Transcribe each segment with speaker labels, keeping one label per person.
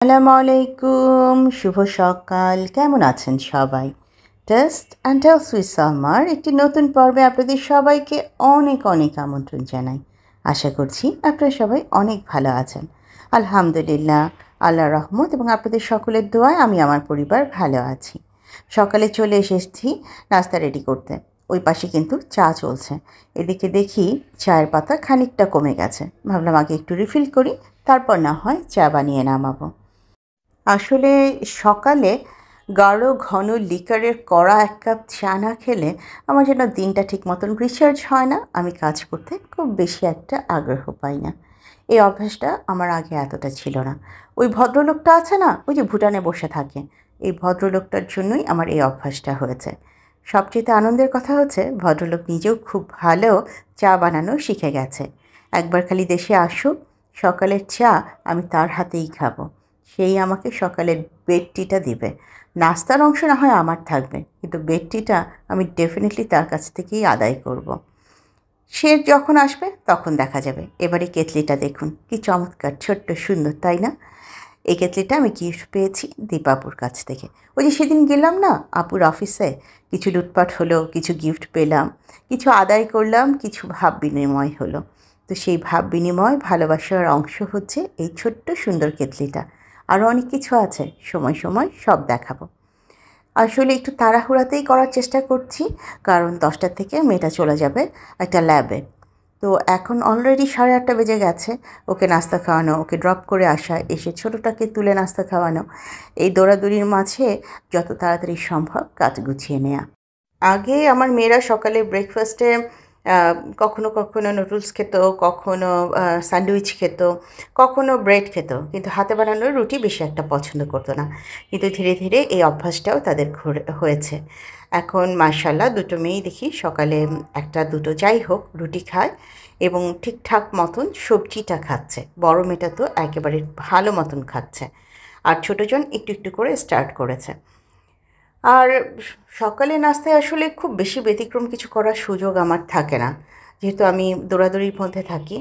Speaker 1: আসসালামু আলাইকুম, শুভ সকাল। কেমন আছেন সবাই? টেস্ট অ্যান্ড টেলস উইথ সালমার একটি নতুন পর্বে আপনাদের সবাইকে অনেক অনেক আমন্ত্রণ জানাই। আশা করছি আপনারা সবাই অনেক ভালো আছেন। আলহামদুলিল্লাহ, আল্লাহর রহমত এবং আপনাদের সকলের দোয়ায় আমি আমার পরিবার ভালো আছি। সকালে চলে এসেছি নাস্তা রেডি করতে। ওই পাশে কিন্তু চা চলছে। এদিকে দেখি চায়ের পাতা খানিকটা কমে গেছে। ভাবলাম আগে একটু রিফিল করি, তারপর না হয় চা বানিয়ে নামাবো। আসলে সকালে গাঢ় ঘন লিকারের কড়া এক কাপ চা না খেলে আমার যেন দিনটা ঠিক মতন রিচার্জ হয় না। আমি কাজ করতে খুব বেশি একটা আগ্রহ পাই না। এই অভ্যাসটা আমার আগে এতটা ছিল না। ওই ভদ্রলোকটা আছে না, ওই যে ভুটানে বসে থাকে, এই ভদ্রলোকটার জন্যই আমার এই অভ্যাসটা হয়েছে। সবচেয়ে আনন্দের কথা হচ্ছে ভদ্রলোক নিজেও খুব ভালো চা বানানো শিখে গেছে। একবার খালি দেশে আসুক, সকালের চা আমি তার হাতেই খাবো। সেই আমাকে সকালের বেড টিটা দিবে। নাস্তার অংশ না হয় আমার থাকবে, কিন্তু বেড টিটা আমি ডেফিনেটলি তার কাছ থেকেই আদায় করব। সে যখন আসবে তখন দেখা যাবে। এবারে কেতলিটা দেখুন, কি চমৎকার, ছোট্ট সুন্দর, তাই না? এই কেতলিটা আমি গিফট পেয়েছি দীপাপুর কাছ থেকে। ওই যে সেদিন গেলাম না আপুর অফিসে, কিছু লুটপাট হলো, কিছু গিফট পেলাম, কিছু আদায় করলাম, কিছু ভাব বিনিময় হলো। তো সেই ভাব বিনিময় ভালোবাসার অংশ হচ্ছে এই ছোট্ট সুন্দর কেতলিটা। আরও অনেক কিছু আছে, সময় সময় সব দেখাবো। আসলে একটু তাড়াহুড়াতেই করার চেষ্টা করছি, কারণ 10টা থেকে মেয়েটা চলে যাবে একটা ল্যাবে। তো এখন অলরেডি 8:30 বেজে গেছে। ওকে নাস্তা খাওয়ানো, ওকে ড্রপ করে আসা, এসে ছোটোটাকে তুলে নাস্তা খাওয়ানো, এই দৌড়াদৌড়ির মাঝে যত তাড়াতাড়ি সম্ভব কাজ গুছিয়ে নেওয়া। আগে আমার মেয়েরা সকালে ব্রেকফাস্টে কখনো কখনো নুডলস খেত, কখনো স্যান্ডউইচ খেত, কখনো ব্রেড খেত, কিন্তু হাতে বানানো রুটি বেশি একটা পছন্দ করতো না। কিন্তু ধীরে ধীরে এই অভ্যাসটাও তাদের হয়েছে। এখন মাশাআল্লাহ দুটো মেয়েই দেখি সকালে একটা দুটো যাই হোক রুটি খায় এবং ঠিকঠাক মতন সবজিটা খাচ্ছে। বড় মেয়েটা তো একেবারে ভালো মতন খাচ্ছে, আর ছোটোজন একটু একটু করে স্টার্ট করেছে। আর সকালে নাস্তায় আসলে খুব বেশি ব্যতিক্রম কিছু করার সুযোগ আমার থাকে না, যেহেতু আমি দৌড়াদৌড়ির মধ্যে থাকি।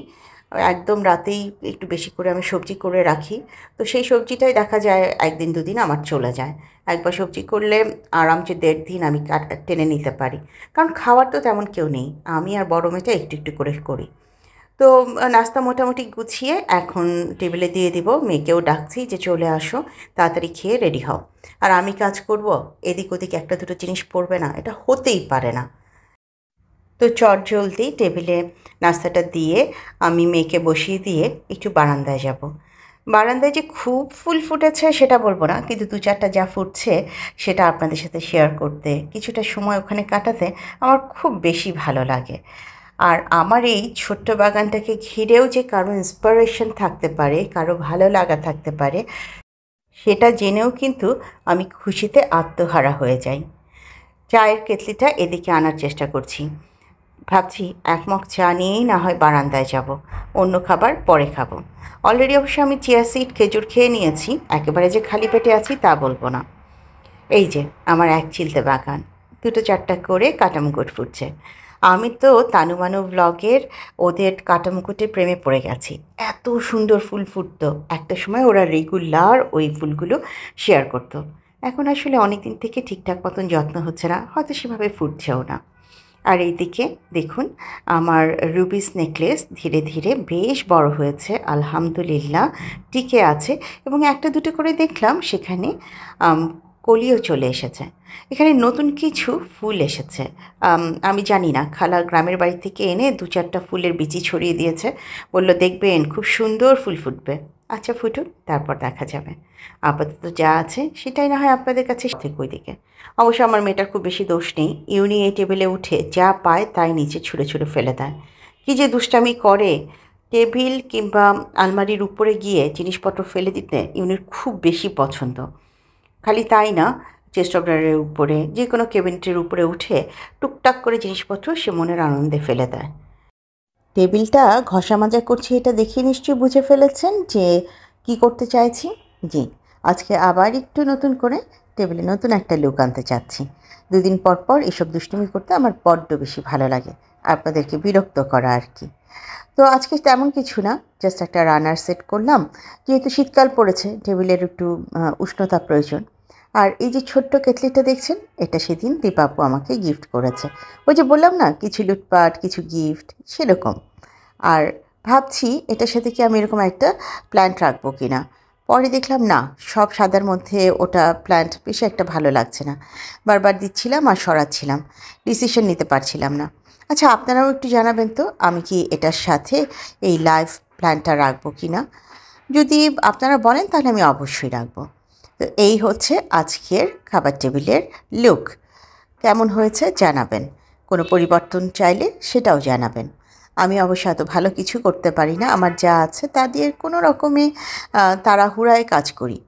Speaker 1: একদম রাতেই একটু বেশি করে আমি সবজি করে রাখি, তো সেই সবজিটাই দেখা যায় একদিন দুদিন আমার চলে যায়। একবার সবজি করলে আরামসে 1.5 দিন আমি টেনে নিতে পারি, কারণ খাওয়ার তো তেমন কেউ নেই, আমি আর বড় মেয়েটা একটু একটু করে করি। তো নাস্তা মোটামুটি গুছিয়ে এখন টেবিলে দিয়ে দিব। মেয়েকেও ডাকছি যে চলে আসো, তাড়াতাড়ি খেয়ে রেডি হও। আর আমি কাজ করব, এদিক ওদিক একটা দুটো জিনিস পড়বে না, এটা হতেই পারে না। তো চটজলদি টেবিলে নাস্তাটা দিয়ে আমি মেয়েকে বসিয়ে দিয়ে একটু বারান্দায় যাব। বারান্দায় যে খুব ফুল ফুটেছে সেটা বলবো না, কিন্তু 2-4টা যা ফুটছে সেটা আপনাদের সাথে শেয়ার করতে, কিছুটা সময় ওখানে কাটাতে আমার খুব বেশি ভালো লাগে। আর আমার এই ছোট্ট বাগানটাকে ঘিরেও যে কারো ইন্সপিরেশন থাকতে পারে, কারো ভালো লাগা থাকতে পারে, সেটা জেনেও কিন্তু আমি খুশিতে আত্মহারা হয়ে যাই। চায়ের কেতলিটা এদিকে আনার চেষ্টা করছি। ভাবছি এক মগ চা নিয়েই না হয় বারান্দায় যাব, অন্য খাবার পরে খাবো। অলরেডি অবশ্য আমি চিয়া সিড খেজুর খেয়ে নিয়েছি, একেবারে যে খালি পেটে আছি তা বলবো না। এই যে আমার এক চিলতে বাগান, 2-4টা করে কাটামুকুট ফুটছে। আমি তো তানুমানু ব্লগের ওদের কাটামুকুটের প্রেমে পড়ে গেছি। এত সুন্দর ফুল ফুটতো, একটা সময় ওরা রেগুলার ওই ফুলগুলো শেয়ার করতো। এখন আসলে অনেক দিন থেকে ঠিকঠাক মতন যত্ন হচ্ছে না, হয়তো সেভাবে ফুটছেও না। আর এইদিকে দেখুন আমার রুবিস নেকলেস ধীরে ধীরে বেশ বড় হয়েছে, আলহামদুলিল্লাহ টিকে আছে, এবং একটা দুটো করে দেখলাম সেখানে কলিও চলে এসেছে। এখানে নতুন কিছু ফুল এসেছে, আমি জানি না, খালা গ্রামের বাড়ি থেকে এনে 2-4টা ফুলের বিচি ছড়িয়ে দিয়েছে, বলল দেখবেন খুব সুন্দর ফুল ফুটবে। আচ্ছা ফুটুন, তারপর দেখা যাবে। আপাতত যা আছে সেটাই না হয় আপনাদের কাছে থেকে ওইদিকে। অবশ্য আমার মেয়েটার খুব বেশি দোষ নেই, ইউনি এই টেবিলে উঠে যা পায় তাই নিচে ছুঁড়ে ছুঁড়ে ফেলে দেয়। কী যে দুষ্টামি করে, টেবিল কিংবা আলমারির উপরে গিয়ে জিনিসপত্র ফেলে দিতে ইউনির খুব বেশি পছন্দ। খালি তাই না, চেস্ট অফ ড্রয়ারের উপরে, যে কোনো ক্যাবিনেটের উপরে উঠে টুকটাক করে জিনিসপত্র সে মনের আনন্দে ফেলে দেয়। টেবিলটা ঘষা মাজা করছি, এটা দেখে নিশ্চয়ই বুঝে ফেলেছেন যে কি করতে চাইছি। জি, আজকে আবার একটু নতুন করে টেবিলে নতুন একটা লুক আনতে চাচ্ছি। 2 দিন পর পর এসব দুষ্টুমি করতে আমার বড্ড বেশি ভালো লাগে, আপনাদেরকে বিরক্ত করা আর কি। তো আজকে তেমন কিছু না, জাস্ট একটা রান্নার সেট করলাম, যেহেতু শীতকাল পড়েছে টেবিলের একটু উষ্ণতা প্রয়োজন। আর এই যে ছোট্ট কেটলিটা দেখছেন, এটা সেদিন দীপাপু আমাকে গিফট করেছে। ওই যে বললাম না, কিছু লুটপাট কিছু গিফট, সেরকম। আর ভাবছি এটার সাথে কি আমি এরকম একটা প্ল্যান্ট রাখবো কি না। পরে দেখলাম না, সব সাদার মধ্যে ওটা প্ল্যান্ট বেশি একটা ভালো লাগছে না। বারবার দিচ্ছিলাম আর সরাচ্ছিলাম, ডিসিশন নিতে পারছিলাম না। আচ্ছা, আপনারাও একটু জানাবেন তো, আমি কি এটার সাথে এই লাইভ প্ল্যান্টটা রাখবো কি না। যদি আপনারা বলেন তাহলে আমি অবশ্যই রাখবো। তো এই হচ্ছে আজকের খাবার টেবিলের লুক। কেমন হয়েছে জানাবেন, কোনো পরিবর্তন চাইলে সেটাও জানাবেন। আমি অবশ্য এত ভালো কিছু করতে পারি না, আমার যা আছে তা দিয়ে কোনো রকমে তাড়াহুড়ায় কাজ করি।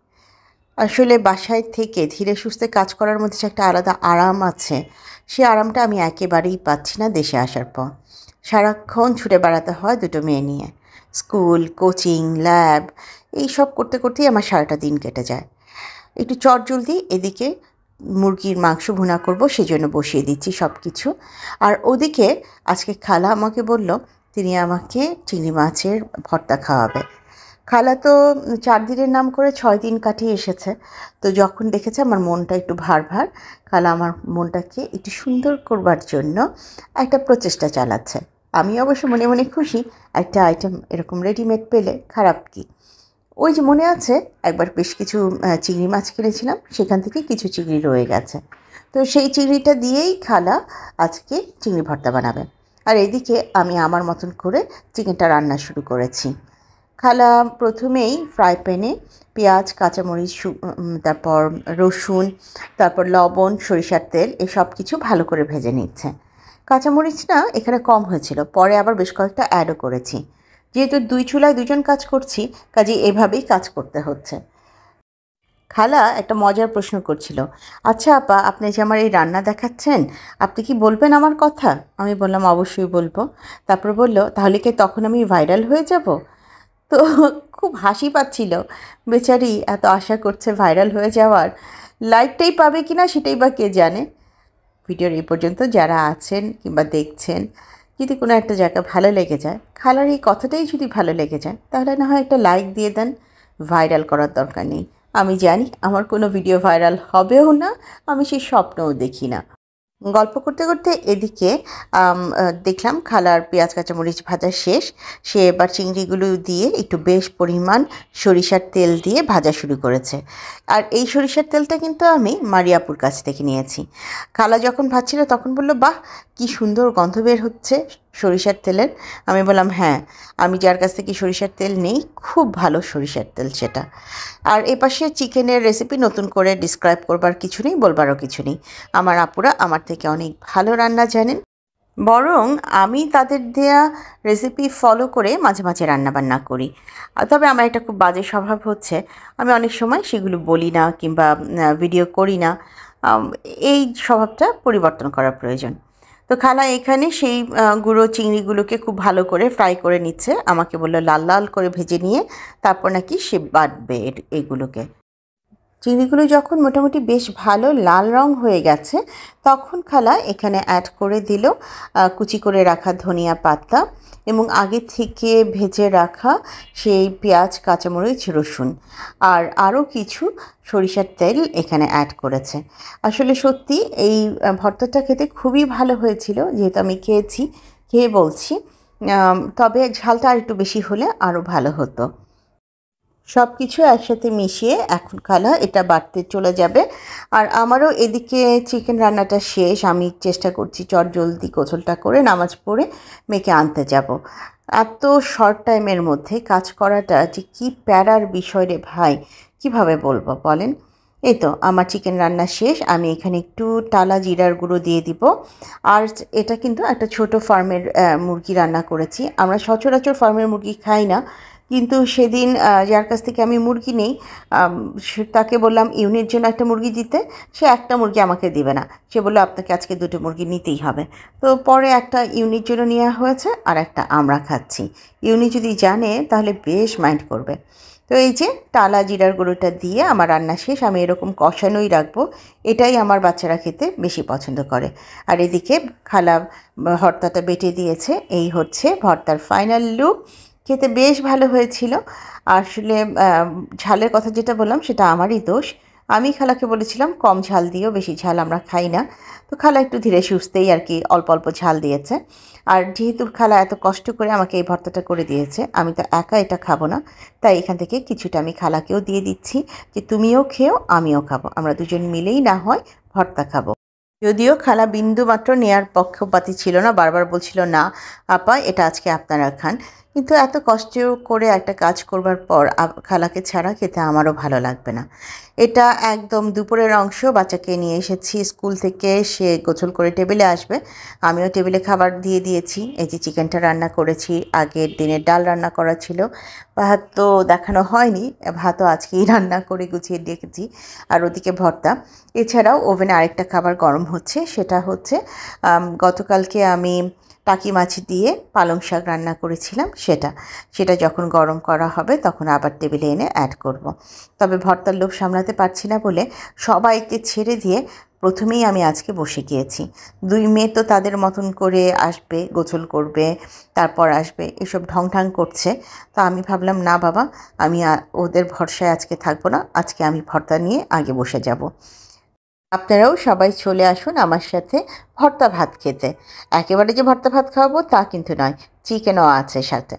Speaker 1: আসলে বাসায় থেকে ধীরে সুস্থে কাজ করার মধ্যে যে একটা আলাদা আরাম আছে, সে আরামটা আমি একেবারেই পাচ্ছি না দেশে আসার পর। সারাক্ষণ ছুটে বেড়াতে হয় দুটো মেয়ে নিয়ে, স্কুল, কোচিং, ল্যাব, এই সব করতে করতেই আমার সারাটা দিন কেটে যায়। একটু চটজলদি এদিকে মুরগির মাংস ভুনা করব, সেজন্য বসিয়ে দিচ্ছি সব কিছু। আর ওদিকে আজকে খালা আমাকে বলল তিনি আমাকে চিংড়ি মাছের ভর্তা খাওয়াবে। খালা তো 4 দিনের নাম করে 6 দিন কাটিয়ে এসেছে। তো যখন দেখেছে আমার মনটা একটু ভার ভার, খালা আমার মনটাকে একটু সুন্দর করবার জন্য একটা প্রচেষ্টা চালাচ্ছে। আমি অবশ্য মনে মনে খুশি, একটা আইটেম এরকম রেডিমেড পেলে খারাপ কি। ওই যে মনে আছে একবার বেশ কিছু চিংড়ি মাছ কিনেছিলাম, সেখান থেকে কিছু চিংড়ি রয়ে গেছে। তো সেই চিংড়িটা দিয়েই খালা আজকে চিংড়ি ভর্তা বানাবে। আর এদিকে আমি আমার মতন করে চিকেনটা রান্না শুরু করেছি। খালা প্রথমেই ফ্রাই প্যানে পেঁয়াজ, কাঁচামরিচ, তারপর রসুন, তারপর লবণ, সরিষার তেল, এসব কিছু ভালো করে ভেজে নিচ্ছে। কাঁচামরিচ না এখানে কম হয়েছিল, পরে আবার বেশ কয়েকটা অ্যাডও করেছি। যেহেতু 2 চুলায় 2 জন কাজ করছি, কাজে এভাবেই কাজ করতে হচ্ছে। খালা একটা মজার প্রশ্ন করছিল, আচ্ছা আপা, আপনি যে আমার এই রান্না দেখাচ্ছেন, আপনি কি বলবেন আমার কথা? আমি বললাম অবশ্যই বলবো। তারপর বলল, তাহলে কি তখন আমি ভাইরাল হয়ে যাব? তো খুব হাসি পাচ্ছিল, বেচারি এত আশা করছে ভাইরাল হয়ে যাওয়ার, লাইকটাই পাবে কি না সেটাই বা কে জানে। ভিডিওর এই পর্যন্ত যারা আছেন কিংবা দেখছেন, যদি কোনো একটা জায়গা ভালো লেগে যায়, খালার এই কথাটাই যদি ভালো লেগে যায়, তাহলে না হয় একটা লাইক দিয়ে দেন। ভাইরাল করার দরকার নেই, আমি জানি আমার কোনো ভিডিও ভাইরাল হবেও না, আমি সেই স্বপ্নও দেখি না। গল্প করতে করতে এদিকে দেখলাম খালার পেঁয়াজ কাঁচামরিচ ভাজা শেষ। সে এবার চিংড়িগুলো দিয়ে একটু বেশ পরিমাণ সরিষার তেল দিয়ে ভাজা শুরু করেছে। আর এই সরিষার তেলটা কিন্তু আমি মারিয়াপুর কাছ থেকে নিয়েছি। খালা যখন ভাজছিল তখন বলল, বাহ কি সুন্দর গন্ধ বের হচ্ছে সরিষার তেলের। আমি বললাম, হ্যাঁ, আমি যার কাছ থেকে সরিষার তেল নেই, খুব ভালো সরিষার তেল সেটা। আর এপাশে চিকেনের রেসিপি নতুন করে ডিসক্রাইব করবার কিছু নেই, বলবারও কিছু নেই। আমার আপুরা আমার থেকে অনেক ভালো রান্না জানেন, বরং আমি তাদের দেয়া রেসিপি ফলো করে মাঝে মাঝে রান্নাবান্না করি। তবে আমার একটা খুব বাজে স্বভাব হচ্ছে, আমি অনেক সময় সেগুলো বলি না কিংবা ভিডিও করি না। আম, এই স্বভাবটা পরিবর্তন করা প্রয়োজন। তো খালা এখানে সেই গুঁড়ো চিংড়িগুলোকে খুব ভালো করে ফ্রাই করে নিচ্ছে। আমাকে বললো লাল লাল করে ভেজে নিয়ে তারপর নাকি সে বাটবে এগুলোকে। চিংড়িগুলো যখন মোটামুটি বেশ ভালো লাল রং হয়ে গেছে, তখন খালা এখানে অ্যাড করে দিল কুচি করে রাখা ধনিয়া পাতা এবং আগে থেকে ভেজে রাখা সেই পেঁয়াজ, কাঁচামরিচ, রসুন আর আরও কিছু সরিষার তেল এখানে অ্যাড করেছে। আসলে সত্যি এই ভর্তাটা খেতে খুবই ভালো হয়েছিল, যেহেতু আমি খেয়েছি, খেয়ে বলছি। তবে ঝালটা আর একটু বেশি হলে আরও ভালো হতো। সব কিছু একসাথে মিশিয়ে এখন খালা এটা বাটতে চলে যাবে। আর আমারও এদিকে চিকেন রান্নাটা শেষ, আমি চেষ্টা করছি চটজলদি গোসলটা করে নামাজ পড়ে মেয়েকে আনতে যাব। এত শর্ট টাইমের মধ্যে কাজ করাটা যে কী প্যারার বিষয় রে ভাই, কিভাবে বলবো বলেন। এই তো আমার চিকেন রান্না শেষ, আমি এখানে একটু টালা জিরার গুঁড়ো দিয়ে দিব। আর এটা কিন্তু একটা ছোট ফার্মের মুরগি রান্না করেছি। আমরা সচরাচর ফার্মের মুরগি খাই না, কিন্তু সেদিন যার কাছ থেকে আমি মুরগি নেই, তাকে বললাম ইউনির জন্য একটা মুরগি দিতে, সে একটা মুরগি আমাকে দিবে না, সে বললো আপনাকে আজকে 2টো মুরগি নিতেই হবে। তো পরে একটা ইউনির জন্য নেওয়া হয়েছে আর একটা আমরা খাচ্ছি। ইউনি যদি জানে তাহলে বেশ মাইন্ড করবে। তো এই যে টালা জিরার গুঁড়োটা দিয়ে আমার রান্না শেষ। আমি এরকম কষানোই রাখবো, এটাই আমার বাচ্চারা খেতে বেশি পছন্দ করে। আর এদিকে খালা ভর্তাটা বেটে দিয়েছে। এই হচ্ছে ভর্তার ফাইনাল লুক। খেতে বেশ ভালো হয়েছিল। আসলে ঝালের কথা যেটা বললাম সেটা আমারই দোষ। আমি খালাকে বলেছিলাম কম ঝাল দিও, বেশি ঝাল আমরা খাই না। তো খালা একটু ধীরে সুস্থেই আর কি অল্প অল্প ঝাল দিয়েছে। আর যেহেতু খালা এত কষ্ট করে আমাকে এই ভর্তাটা করে দিয়েছে, আমি তো একা এটা খাবো না, তাই এখান থেকে কিছুটা আমি খালাকেও দিয়ে দিচ্ছি যে তুমিও খেও আমিও খাবো, আমরা দুজন মিলেই না হয় ভর্তা খাবো। যদিও খালা বিন্দু মাত্র নেয়ার পক্ষপাতী ছিল না, বারবার বলছিল না আপা এটা আজকে আপনারা খান। কিন্তু এত কষ্ট করে একটা কাজ করবার পর খালাকে ছাড়া খেতে আমারও ভালো লাগবে না। এটা একদম দুপুরের অংশ। বাচ্চাকে নিয়ে এসেছি স্কুল থেকে, সে গোসল করে টেবিলে আসবে, আমিও টেবিলে খাবার দিয়ে দিয়েছি। এই যে চিকেনটা রান্না করেছি, আগের দিনের ডাল রান্না করা ছিল, ভাত তো দেখানো হয়নি, ভাতও আজকেই রান্না করে গুছিয়ে রেখেছি। আর ওদিকে ভর্তা। এছাড়াও ওভেনে আরেকটা খাবার গরম হচ্ছে, সেটা হচ্ছে গতকালকে আমি টাকি মাছ দিয়ে পালং শাক রান্না করেছিলাম, সেটা যখন গরম করা হবে তখন আবার টেবিলে এনে অ্যাড করব। তবে ভর্তার লোভ সামলাতে পারছি না বলে সবাইকে ছেড়ে দিয়ে প্রথমেই আমি আজকে বসে গিয়েছি। 2 মেয়ে তো তাদের মতন করে আসবে, গোসল করবে, তারপর আসবে, এসব ঢং করছে। তো আমি ভাবলাম না বাবা, আমি ওদের ভরসায় আজকে থাকবো না, আজকে আমি ভর্তা নিয়ে আগে বসে যাব। আপনারাও সবাই চলে আসুন আমার সাথে ভর্তা ভাত খেতে। একেবারে যে ভর্তা ভাত খাওয়াবো তা কিন্তু নয়, চিকেনও আছে সাথে।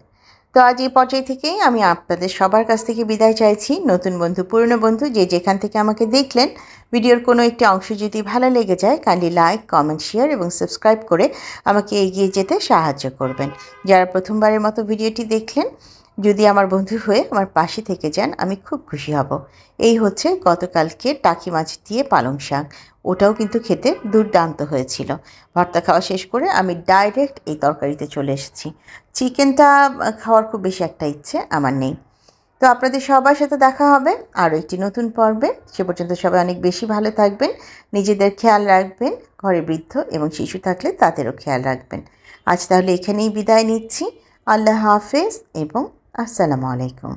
Speaker 1: তো আজ এই পর্যায় থেকেই আমি আপনাদের সবার কাছ থেকে বিদায় চাইছি। নতুন বন্ধু, পুরনো বন্ধু, যে যেখান থেকে আমাকে দেখলেন, ভিডিওর কোনো একটি অংশ যদি ভালো লেগে যায় কাইন্ডলি লাইক, কমেন্ট, শেয়ার এবং সাবস্ক্রাইব করে আমাকে এগিয়ে যেতে সাহায্য করবেন। যারা প্রথমবারের মতো ভিডিওটি দেখলেন, যদি আমার বন্ধু হয়ে আমার পাশে থেকে যান আমি খুব খুশি হব। এই হচ্ছে গতকালকে টাকি মাছ দিয়ে পালং শাক, ওটাও কিন্তু খেতে দুর্দান্ত হয়েছিল। ভর্তা খাওয়া শেষ করে আমি ডাইরেক্ট এই তরকারিতে চলে এসেছি। চিকেনটা খাওয়ার খুব বেশি একটা ইচ্ছে আমার নেই। তো আপনাদের সবার সাথে দেখা হবে আরও একটি নতুন পর্বে। সে পর্যন্ত সবাই অনেক বেশি ভালো থাকবেন, নিজেদের খেয়াল রাখবেন, ঘরে বৃদ্ধ এবং শিশু থাকলে তাদেরও খেয়াল রাখবেন। আজ তাহলে এখানেই বিদায় নিচ্ছি। আল্লাহ হাফেজ এবং আসসালামু আলাইকুম।